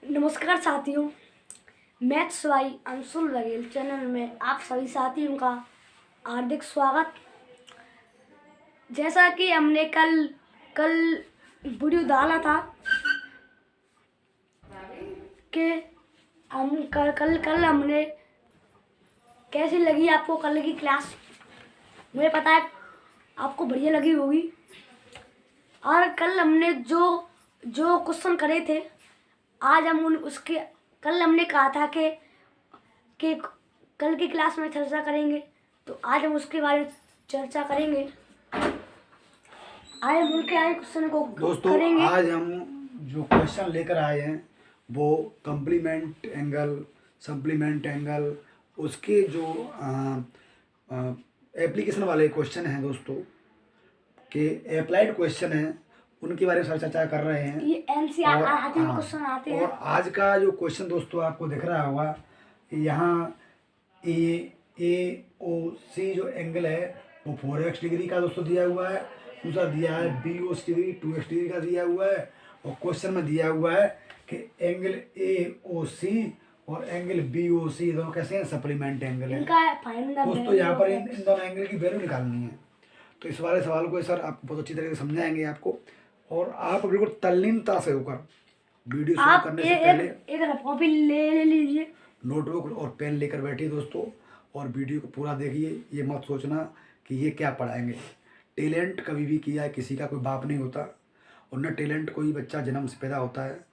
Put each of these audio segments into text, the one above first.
नमस्कार साथियों, maths by Anshul Baghel channel में आप सभी साथियों का हार्दिक स्वागत। जैसा कि हमने कल वीडियो डाला था कि हम कल हमने कैसी लगी आपको कल की क्लास। मुझे पता है आपको बढ़िया लगी होगी। और कल हमने जो क्वेश्चन करे थे, आज हम उसके कल हमने कहा था कि कल की क्लास में चर्चा करेंगे, तो आज हम उसके बारे में चर्चा करेंगे। आज हम उनके आए क्वेश्चन को दोस्तों करेंगे। आज हम जो क्वेश्चन लेकर आए हैं वो कम्प्लीमेंट एंगल, सप्लीमेंट एंगल, उसके जो एप्लीकेशन वाले क्वेश्चन हैं दोस्तों, के अप्लाइड क्वेश्चन हैं, उनके बारे में चर्चा कर रहे हैं। ये एनसीईआरटी में क्वेश्चन आते हैं। और आज का जो क्वेश्चन दोस्तों आपको दिख रहा होगा, यहाँ AOC जो एंगल है वो 4x डिग्री का दोस्तों दिया हुआ है। दूसरा दिया है BOC डिग्री 2x डिग्री का दिया हुआ है। और क्वेश्चन में दिया हुआ है कि एंगल AOC और एंगल BOC दोनों कैसे हैं, सप्लीमेंट एंगल है दोस्तों। यहाँ पर इन दोनों एंगल की वैल्यू निकालनी है। तो इस वाले सवाल को सर आप बहुत अच्छी तरीके से समझाएंगे आपको, और आप बिल्कुल तल्लीनता से होकर वीडियो शुरू करने से पहले एक कॉपी ले लीजिए, नोटबुक और पेन लेकर बैठिए दोस्तों, और वीडियो को पूरा देखिए। ये मत सोचना कि ये क्या पढ़ाएंगे। टैलेंट कभी भी किया है किसी का कोई बाप नहीं होता, और न टैलेंट कोई बच्चा जन्म से पैदा होता है।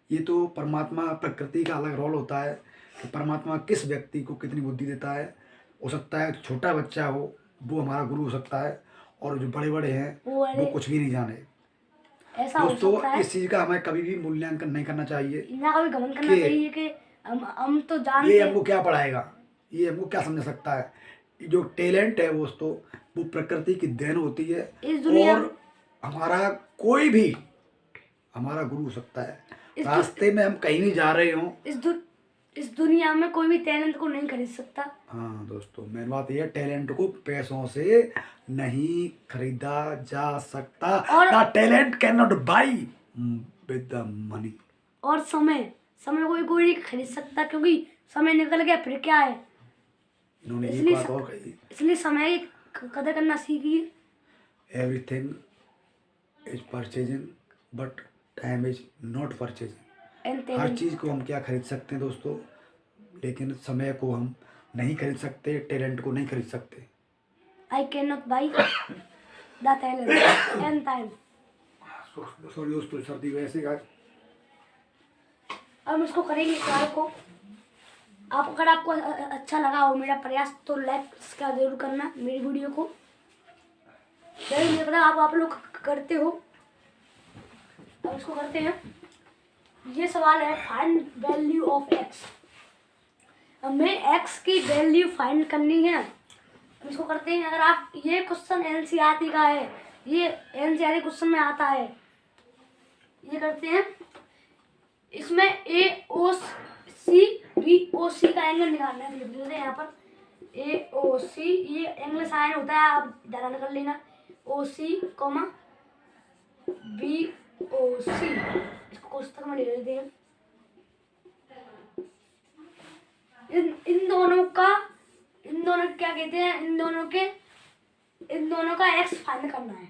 ये तो परमात्मा, प्रकृति का अलग रोल होता है कि परमात्मा किस व्यक्ति को कितनी बुद्धि देता है। हो सकता है छोटा बच्चा हो वो हमारा गुरु हो सकता है, और जो बड़े बड़े हैं वो कुछ भी नहीं जाने। दोस्तों इस चीज़ का हमें कभी भी मूल्यांकन नहीं करना चाहिए, ना कभी घमंड करना चाहिए कि हम तो जानते ये हमको क्या पढ़ाएगा, ये हमको क्या समझ सकता है। जो टैलेंट है दोस्तों वो प्रकृति की देन होती है, और हमारा कोई भी हमारा गुरु हो सकता है। रास्ते में हम कहीं भी जा रहे हों, इस दुनिया में कोई भी टैलेंट को नहीं खरीद सकता। हाँ दोस्तों, मेन बात यह है, टैलेंट को पैसों से नहीं खरीदा जा सकता। ना talent can not by with the money. और समय कोई नहीं खरीद सकता, क्योंकि समय निकल गया फिर क्या है। इन्होंने एक बात और कही, इसलिए समय की कदर करना सीखिए। Everything is purchasing but time is not purchasing. हर चीज़ को हम क्या खरीद सकते हैं दोस्तों, लेकिन समय को हम नहीं खरीद सकते, टैलेंट को नहीं खरीद सकते। I cannot buy the talent and time। Sorry दोस्तों, सर्दी वैसे का। अब हम इसको करेंगे सवाल को। अगर आपको अच्छा लगा हो मेरा प्रयास तो लाइक का जरूर करना मेरी वीडियो को। मुझे पता आप लोग करते हो। अब इसको करते हैं। ये सवाल है फाइंड वैल्यू ऑफ x। हमें x की वैल्यू फाइंड करनी है। इसको करते हैं। अगर आप ये क्वेश्चन एनसीईआरटी का है, ये एनसीईआरटी क्वेश्चन में आता है। ये करते हैं, इसमें AOC BOC का एंगल निकालना है। लिख देते हैं यहाँ पर AOC, ये एंगल साइन होता है, आप ध्यान कर लेना। OC BOC, इसको कोष्ठक में ले लेते हैं। इन दोनों क्या कहते हैं, इन दोनों का x फाइंड करना है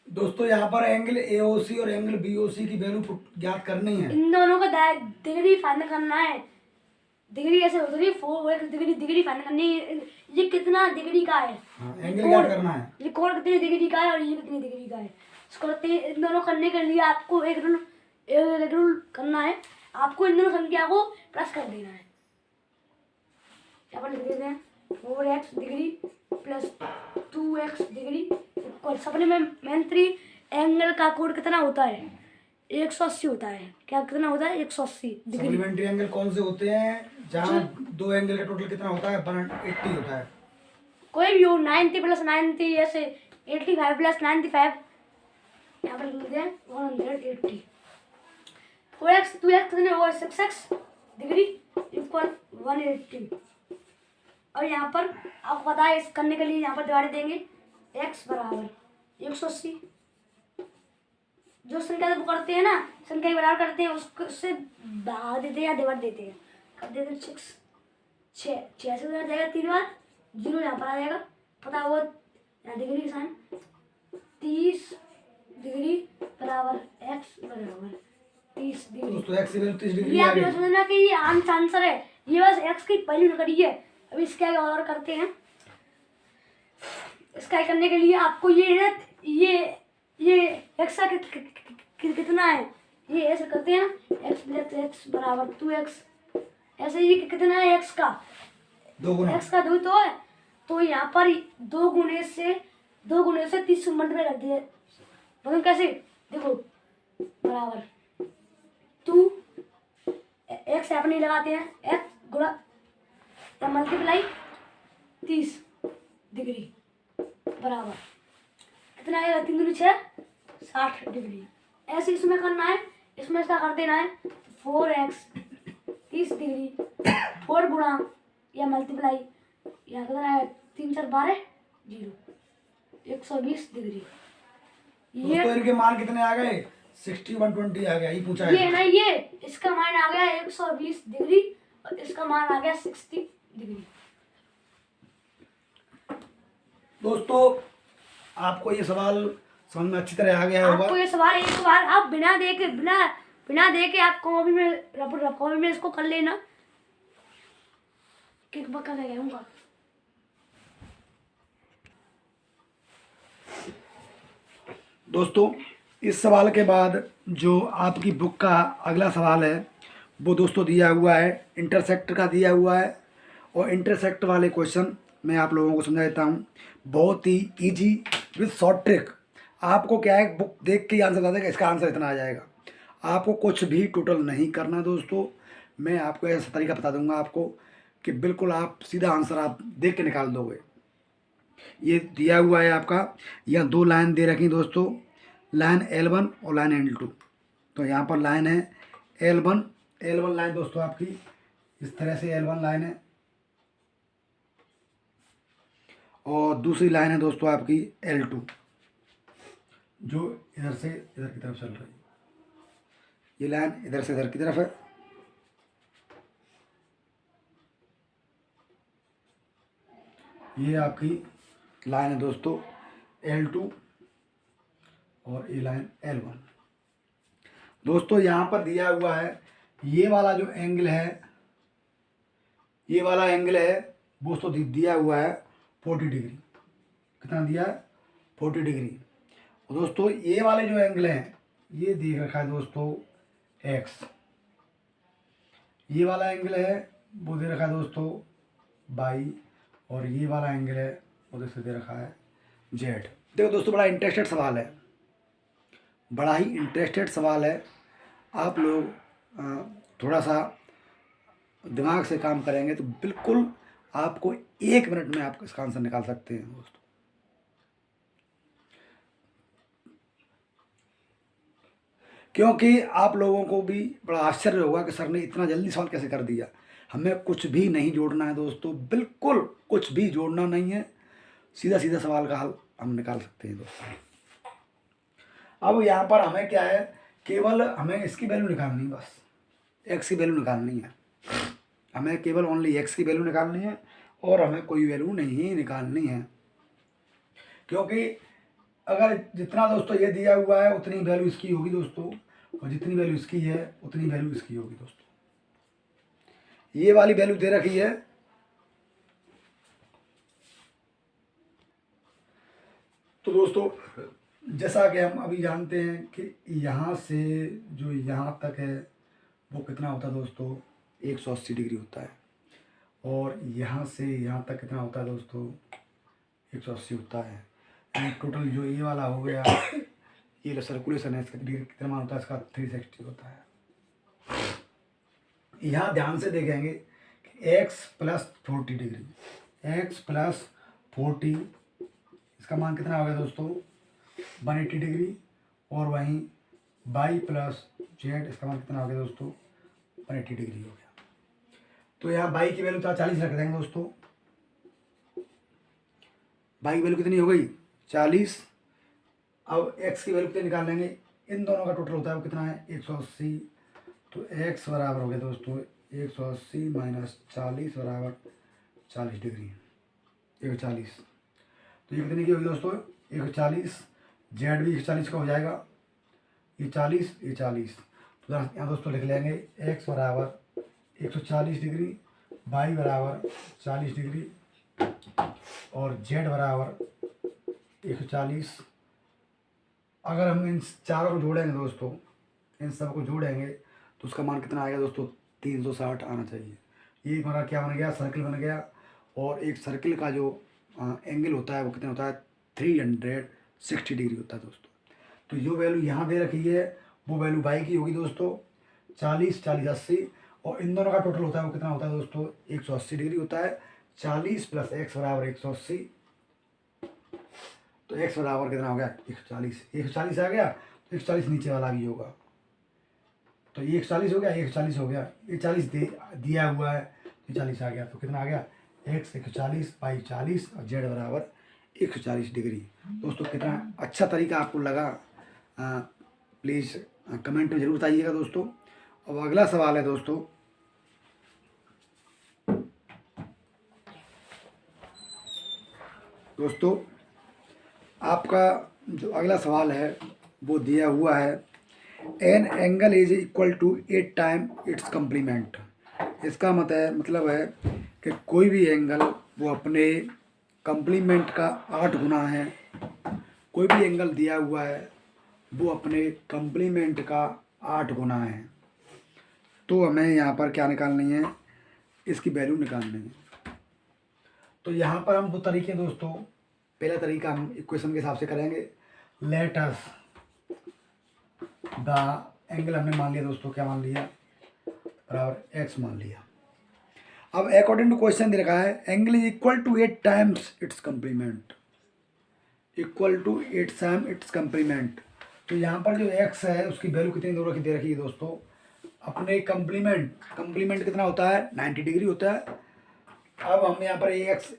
दोस्तों। यहाँ पर एंगल AOC और एंगल BOC की वैल्यू ज्ञात करनी है। इन दोनों का डिग्री फाइंड करना है। डिग्री ऐसे होती है 4 डिग्री फाइंड करनी है। ये कितना डिग्री का है, एंगल क्या करना है, ये कोण कितनी डिग्री का है और ये कितनी डिग्री का है। इसको करते हैं। इन दोनों करने के लिए आपको एक रूल करना है। आपको इन दोनों संख्या को प्लस कर देना है। यहाँ पर लिख देते हैं 4x degree plus 2x degree equal supplementary angle का कोण कितना होता है, 180 होता है। क्या कितना होता है, 180 डिग्री। सप्लीमेंट्री एंगल कौन से होते हैं जहाँ दो एंगल का टोटल कितना होता है, 180 होता है। कोई भी हो, 90 प्लस 90, ऐसे 85 प्लस 95, यहाँ पर लिख देते हैं 180। 4x 2x कितने होगा, 6x डिग्री इक्वल 180। और यहाँ पर आपको पता है, इस करने के लिए यहाँ पर डिवाइड देंगे। x बराबर 180 जो संख्या वो करते हैं ना, संख्या के बराबर करते हैं, उससे भाग देते हैं या डिवाइड देते हैं। कर देते हैं 6, 6 से गुना जाएगा 3 बार, 0 यहाँ पर आ जाएगा, पता वो यहाँ डिग्री का साइन, 30 डिग्री बराबर x बराबर 30 डिग्री। दोस्तों x की वैल्यू 30 डिग्री ये आ आप गई। ये समझना कि ये आंसर है, ये बस x की वैल्यु निकली है। अब इसके आगे और करते हैं। इसका करने के लिए आपको ये x का कितना है, ये ऐसे करते हैं ना, x बराबर 2x, ऐसे ही कितना है x का 2 गुना, x का 2 तो है, तो यहाँ पर 2 गुने से 30 मल्टीप्लाई कर दिए। मतलब कैसे, देखो बराबर 2 x यहाँ पर नहीं लगाते हैं, x गुणा या मल्टीप्लाई 30 डिग्री बराबर कितना आएगा, 3 दूनी 6, 60 डिग्री। ऐसे इसमें करना है, इसमें इसका कर देना है 4x 30 डिग्री, 4 गुणा या मल्टीप्लाई, यहाँ कितना है 3 4 12 0, 120 डिग्री। ये दोस्तों इनके मान कितने आ गए, 60 120 आ गया, ये पूछा है। ये ना, ये इसका मान आ गया 120 डिग्री और इसका मान आ गया 60 डिग्री। दोस्तों आपको ये सवाल समझ में अच्छी तरह आ गया होगा। आपको ये सवाल एक बार आप बिना देखे आप कॉपी में इसको कर लेना। किक बक्का क्या कहूँगा। दोस्तों इस सवाल के बाद जो आपकी बुक का अगला सवाल है वो दोस्तों दिया हुआ है, इंटरसेक्ट का दिया हुआ है। और इंटरसेक्ट वाले क्वेश्चन मैं आप लोगों को समझा देता हूँ, बहुत ही इजी विद शॉर्ट ट्रिक। आपको क्या है, बुक देख के ही आंसर बता देगा, इसका आंसर इतना आ जाएगा। आपको कुछ भी टोटल नहीं करना दोस्तों, मैं आपको ऐसा तरीका बता दूंगा आपको कि बिल्कुल आप सीधा आंसर आप देख के निकाल दोगे। ये दिया हुआ है आपका, यहाँ 2 लाइन दे रखी दोस्तों, लाइन L1 और लाइन L2। तो यहाँ पर लाइन है L1 लाइन दोस्तों आपकी इस तरह से L1 लाइन है, और दूसरी लाइन है दोस्तों आपकी L2 जो इधर से इधर की तरफ चल रही है। ये लाइन इधर से इधर की तरफ है। ये आपकी लाइन है दोस्तों L2 और ये लाइन L1। दोस्तों यहाँ पर दिया हुआ है ये वाला जो एंगल है, ये वाला एंगल है दोस्तों दिया हुआ है 40 डिग्री। कितना दिया है, 40 डिग्री। और दोस्तों ये वाले जो एंगल हैं ये दे रखा है दोस्तों x। ये वाला एंगल है वो दे रखा है दोस्तों y, और ये वाला एंगल है वो दे रखा है z। देखो दोस्तों बड़ा इंटरेस्टेड सवाल है, बड़ा ही इंटरेस्टेड सवाल है। आप लोग थोड़ा सा दिमाग से काम करेंगे तो बिल्कुल आपको 1 मिनट में आप इसका आंसर निकाल सकते हैं दोस्तों। क्योंकि आप लोगों को भी बड़ा आश्चर्य होगा कि सर ने इतना जल्दी सवाल कैसे कर दिया। हमें कुछ भी नहीं जोड़ना है दोस्तों, बिल्कुल कुछ भी जोड़ना नहीं है, सीधा सीधा सवाल का हल हम निकाल सकते हैं दोस्तों। अब यहाँ पर हमें क्या है, केवल हमें इसकी वैल्यू निकालनी है, बस x की वैल्यू निकालनी है। हमें केवल ओनली x की वैल्यू निकालनी है और हमें कोई वैल्यू नहीं निकालनी है। क्योंकि अगर जितना दोस्तों ये दिया हुआ है उतनी वैल्यू इसकी होगी दोस्तों, और जितनी वैल्यू इसकी है उतनी वैल्यू इसकी होगी दोस्तों। ये वाली वैल्यू दे रखी है, तो दोस्तों जैसा कि हम अभी जानते हैं कि यहाँ से जो यहाँ तक है वो कितना होता है दोस्तों, 180 डिग्री होता है। और यहाँ से यहाँ तक कितना होता है दोस्तों, 180 होता है। टोटल जो ये वाला हो गया, ये सर्कुलेशन है, इसका डिग्री कितना मान होता है, इसका 360 होता है। यहाँ ध्यान से देखेंगे कि x + 40 डिग्री, x + 40 इसका मान कितना हो गया दोस्तों, 180 डिग्री। और वहीं y + z इसका मान कितना हो गया दोस्तों, 180 डिग्री हो गया। तो यहाँ y की वैल्यू 40 रख देंगे दोस्तों। y की वैल्यू कितनी हो गई, 40। अब x की वैल्यू कितनी निकाल लेंगे, इन दोनों का टोटल होता है वो कितना है 180। तो x बराबर हो गया दोस्तों 180 माइनस 40 बराबर 40 डिग्री 140। तो ये कितने की होगी दोस्तों 140। जेड भी 140 का हो जाएगा, ये 40 ये 40। तो यहाँ दोस्तों लिख लेंगे x बराबर 140 डिग्री, y बराबर 40 डिग्री और z बराबर 140। अगर हम इन चारों को जोड़ेंगे दोस्तों, इन सब को जोड़ेंगे तो उसका मान कितना आएगा दोस्तों 360 आना चाहिए। ये हमारा क्या बन गया, सर्किल बन गया। और एक सर्किल का जो एंगल होता है वो कितना होता है 360 डिग्री होता है दोस्तों। तो जो वैल्यू यहाँ दे रखी है वो वैल्यू y की होगी दोस्तों 40 40 80, और इन दोनों का टोटल होता है वो कितना होता है दोस्तों 180 डिग्री होता है। 40 प्लस x बराबर 180, तो x बराबर कितना हो गया 140। 140 आ गया तो 140 नीचे वाला भी होगा, तो ये 140 हो गया, ये 140 हो गया, ये 40 दिया हुआ है तो 40 आ गया। तो कितना आ गया x 140 y 40 और z बराबर 140 डिग्री। दोस्तों कितना अच्छा तरीका आपको लगा, प्लीज़ कमेंट में ज़रूर बताइएगा दोस्तों। अब अगला सवाल है दोस्तों आपका जो अगला सवाल है वो दिया हुआ है an angle is equal to 8 time its complement. इसका मतलब है कि कोई भी एंगल वो अपने कम्प्लीमेंट का 8 गुना है। कोई भी एंगल दिया हुआ है वो अपने कम्प्लीमेंट का 8 गुना है। तो हमें यहाँ पर क्या निकालनी है, इसकी वैल्यू निकालनी है। तो यहाँ पर हम दो तरीके दोस्तों, पहला तरीका हम इक्वेशन के हिसाब से करेंगे। लेट अस द एंगल हमने मान लिया दोस्तों, क्या मान लिया बराबर x मान लिया। अब अकॉर्डिंग टू क्वेश्चन दे रखा है angle is equal to 8 times its complement, equal to 8 time its complement. तो यहाँ पर जो x है उसकी वैल्यू कितनी दूर की दे रखी है दोस्तों, अपने कम्प्लीमेंट कितना होता है 90 डिग्री होता है। अब हम यहाँ पर x,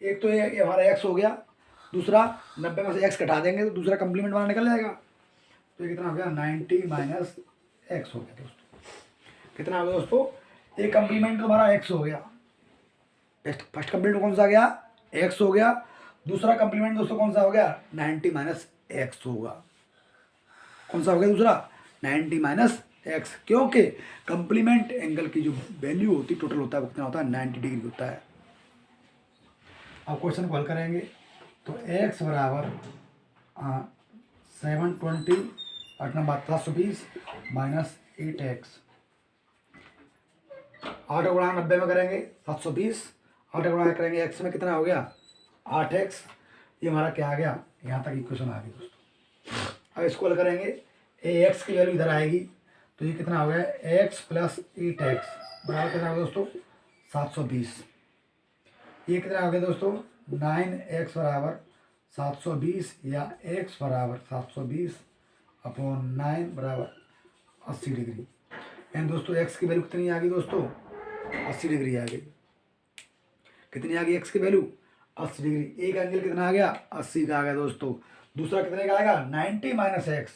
एक तो ये हमारा x हो गया, दूसरा 90 में से x कटा देंगे तो दूसरा कम्प्लीमेंट वाला निकल जाएगा। तो ये कितना हो गया 90 माइनस x हो गया दोस्तों। कितना हो गया दोस्तों, एक कम्प्लीमेंट तो हमारा x हो गया, फर्स्ट कम्प्लीमेंट कौन सा आ गया x हो गया, दूसरा कम्प्लीमेंट दोस्तों कौन सा हो गया 90 माइनस x होगा। कौन सा हो गया दूसरा 90 माइनस x, क्योंकि कम्प्लीमेंट एंगल की जो वैल्यू होती है टोटल होता है वो कितना होता है 90 डिग्री होता है। अब क्वेश्चन को हल करेंगे तो x बराबर 720 8 नंबर 720 माइनस 8x, 8 गुणा 90 में करेंगे 720, 8 गुणा करेंगे x में कितना हो गया 8x। ये हमारा क्या आ गया, यहाँ तक इक्वेशन आ गई दोस्तों। अब इसको हल करेंगे, x की वैल्यू इधर आएगी तो ये कितना हो गया x प्लस 8x बराबर कितना हो गया दोस्तों 720। ये कितना हो गया दोस्तों 9x बराबर 720 या x बराबर 720 अपॉन 9 बराबर 80 डिग्री। एंड दोस्तों x की वैल्यू कितनी आ गई दोस्तों 80 डिग्री आ गई। कितनी आ गई x की वैल्यू 80 डिग्री। एक एंगल कितना आ गया 80 का आ गया दोस्तों, दूसरा कितने का आएगा 90 माइनस एक्स,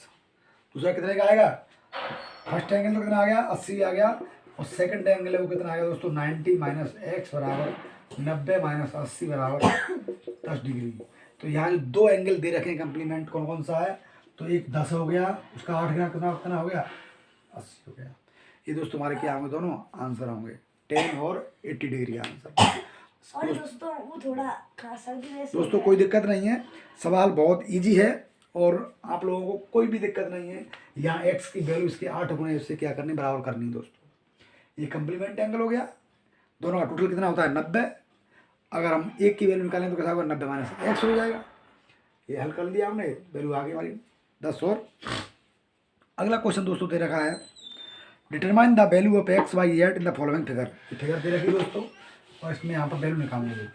दूसरा कितने का आएगा, फर्स्ट एंगल तो कितना आ गया 80 आ गया, और सेकंड एंगल है वो कितना आ गया दोस्तों 90 माइनस एक्स बराबर 90 माइनस 80 बराबर 10 डिग्री। तो यहाँ जो दो एंगल दे रखे हैं कम्प्लीमेंट कौन कौन सा है, तो एक 10 हो गया, उसका 8 गया कितना कितना हो गया 80 हो गया। ये दोस्तों हमारे क्या होंगे, दोनों आंसर होंगे 10 और 80 डिग्री आंसर। और दोस्तों वो थोड़ा दोस्तों कोई दिक्कत नहीं है, सवाल बहुत इजी है और आप लोगों को कोई भी दिक्कत नहीं है। यहाँ x की वैल्यू इसके 8 गुने उससे क्या करनी बराबर करनी है दोस्तों। ये कम्प्लीमेंट एंगल हो गया, दोनों का टोटल कितना होता है 90। अगर हम एक की वैल्यू निकालें तो कैसा होगा 90 माइनस एक्स हो जाएगा। ये हल कर लिया हमने, वैल्यू आ गई हमारी 10। और अगला क्वेश्चन दोस्तों दे रखा है determine the value of x y z in the following figure. ये फिगर दे रखी दोस्तों और इसमें यहाँ पर वैल्यू निकालनी है।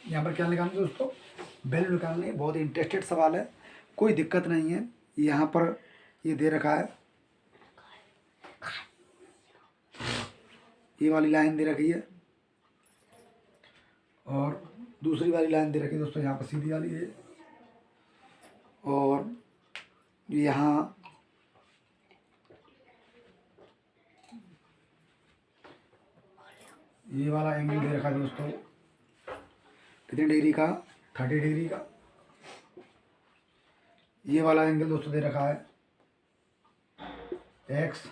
यहाँ पर क्या निकालनी है दोस्तों, वैल्यू निकालनी है। बहुत ही इंटरेस्टेड सवाल है, कोई दिक्कत नहीं है। यहाँ पर ये दे रखा है, ये वाली लाइन दे रखी है और दूसरी वाली लाइन दे रखी है दोस्तों, यहाँ पर सीधी वाली है और यहाँ ये वाला एंगल दे रखा है दोस्तों, कितने डिग्री का, 30 डिग्री का। ये वाला एंगल दोस्तों दे रखा है एक्स।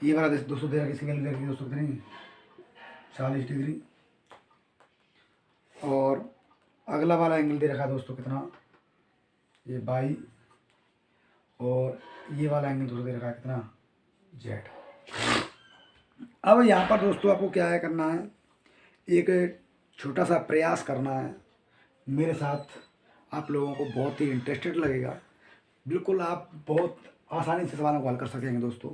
ये वाला दोस्तों दे रखा है, इसकी वैल्यू दे रखी है दोस्तों कितनी, 40 डिग्री। और अगला वाला एंगल दे रखा है दोस्तों कितना, ये 22। और ये वाला एंगल दोस्तों दे रखा है कितना, जेड। अब यहाँ पर दोस्तों आपको क्या है करना है, एक छोटा सा प्रयास करना है मेरे साथ। आप लोगों को बहुत ही इंटरेस्टेड लगेगा, बिल्कुल आप बहुत आसानी से सवालों को हल कर सकेंगे दोस्तों।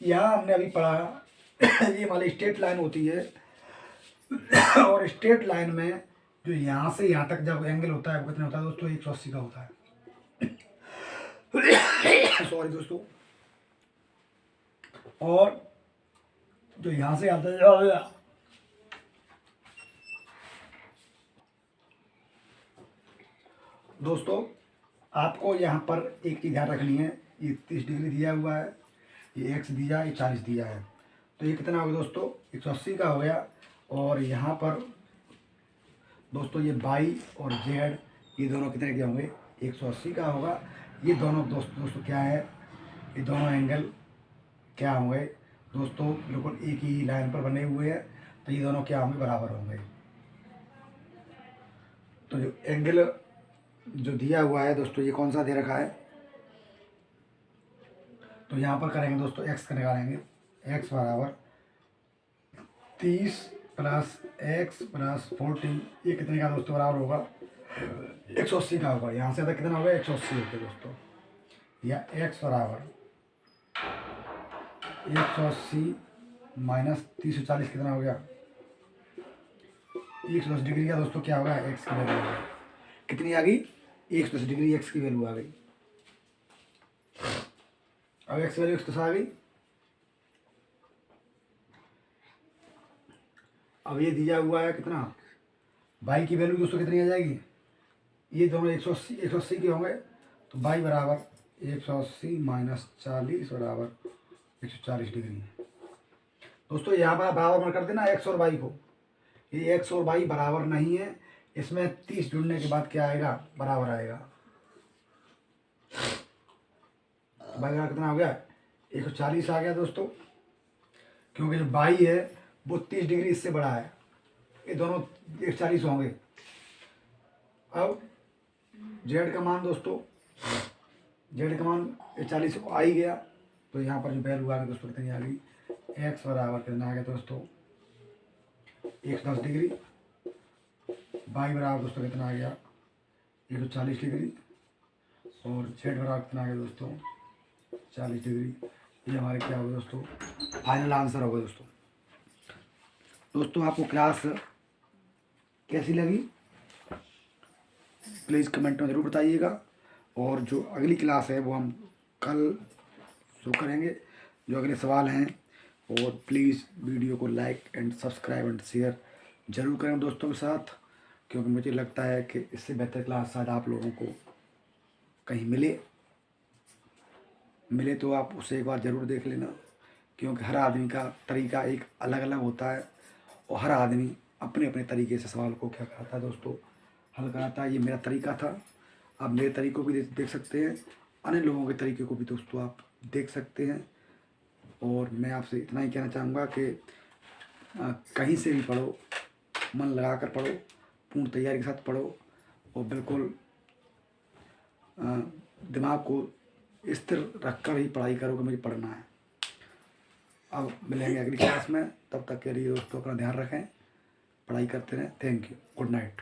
यहाँ हमने अभी पढ़ा ये हमारी स्ट्रेट लाइन होती है, और स्ट्रेट लाइन में जो यहाँ से यहाँ तक जब एंगल होता है वो कितना होता है दोस्तों, 180 का होता है। सॉरी दोस्तों। और जो यहाँ से आता है दोस्तों, आपको यहाँ पर एक चीज़ ध्यान रखनी है, ये 30 डिग्री दिया हुआ है, ये एक्स दिया, ये 40 दिया है, तो ये कितना हो गया दोस्तों, 180 का हो गया। और यहाँ पर दोस्तों ये बाई और जेड ये दोनों कितने के होंगे, 180 का होगा। ये दोनों दोस्तों क्या है, ये दोनों एंगल क्या होंगे दोस्तों, बिल्कुल एक ही लाइन पर बने हुए हैं, तो ये दोनों क्या होंगे, बराबर होंगे। तो जो एंगल जो दिया हुआ है दोस्तों, ये कौन सा दे रखा है, तो यहाँ पर करेंगे दोस्तों एक्स का निकालेंगे, एक्स बराबर 30 प्लस एक्स प्लस 40, ये कितने का दोस्तों बराबर होगा, 180 का होगा। यहाँ से ज़्यादा कितना होगा, 180 होगा दोस्तों। या एक्स बराबर 180 माइनस 340 कितना हो गया, 110 डिग्री का दोस्तों क्या होगा, एक्स की वैल्यू होगी कितनी आ गई, 110 डिग्री एक्स की वैल्यू आ गई। अब एक्स वैल्यू 110 आ गई। अब ये दिया हुआ है कितना, बाई की वैल्यू दोस्तों कितनी आ जाएगी, ये दोनों 180 के होंगे, तो बाई बराबर 180 माइनस 40 बराबर 140 डिग्री। दोस्तों यहाँ पर बराबर कर देना एक्स और वाई को, ये एक्स और वाई बराबर नहीं है, इसमें 30 जुड़ने के बाद क्या आएगा, बराबर आएगा। बाई का कितना हो गया, 140 आ गया दोस्तों, क्योंकि जो बाई है वो 30 डिग्री इससे बड़ा है, ये दोनों 140 होंगे। अब जेड का मान दोस्तों, जेड का मान 40 आ ही गया, तो यहाँ पर जो वैल्यू आ गई दोस्तों कितनी आ गई, एक्स बराबर कितना आ गया दोस्तों, 110 डिग्री। बाई बराबर दोस्तों कितना आ गया, 140 डिग्री। और जेड बराबर कितना आ गया दोस्तों, 40 डिग्री। ये हमारे क्या होगा दोस्तों, फाइनल आंसर होगा दोस्तों। दोस्तों आपको क्लास कैसी लगी प्लीज़ कमेंट में ज़रूर बताइएगा, और जो अगली क्लास है वो हम कल शुरू करेंगे। जो अगले सवाल हैं, और प्लीज़ वीडियो को like and subscribe and share ज़रूर करें दोस्तों के साथ, क्योंकि मुझे लगता है कि इससे बेहतर क्लास शायद आप लोगों को कहीं मिले तो आप उसे एक बार ज़रूर देख लेना, क्योंकि हर आदमी का तरीका एक अलग अलग होता है, और हर आदमी अपने अपने तरीके से सवाल को क्या कराता है दोस्तों, हल कराता है। ये मेरा तरीका था, आप मेरे तरीक़ों को भी देख सकते हैं, अन्य लोगों के तरीके को भी दोस्तों आप देख सकते हैं। और मैं आपसे इतना ही कहना चाहूँगा कि कहीं से भी पढ़ो, मन लगा कर पढ़ो, पूर्ण तैयारी के साथ पढ़ो, और बिल्कुल दिमाग को स्थिर रखकर ही पढ़ाई करो कि मुझे पढ़ना है। अब मिलेंगे अगली क्लास में, तब तक के लिए दोस्तों अपना ध्यान रखें, पढ़ाई करते रहें। Thank you, good night.